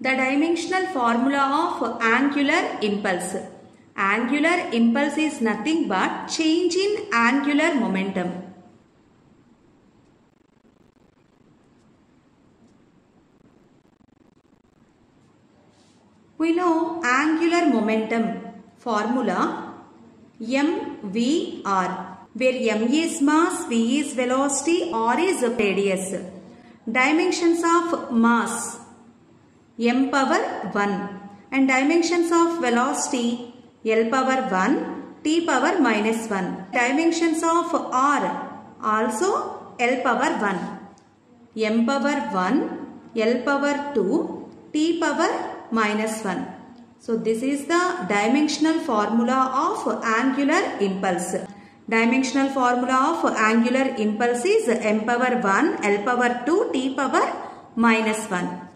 The dimensional formula of angular impulse. Angular impulse is nothing but change in angular momentum. We know angular momentum formula mvr, where m is mass, v is velocity, r is radius. Dimensions of mass m power 1 and dimensions of velocity L power 1, T power minus 1. Dimensions of R also L power 1. M power 1, L power 2, T power minus 1. So this is the dimensional formula of angular impulse. Dimensional formula of angular impulse is m power 1, L power 2, T power minus 1.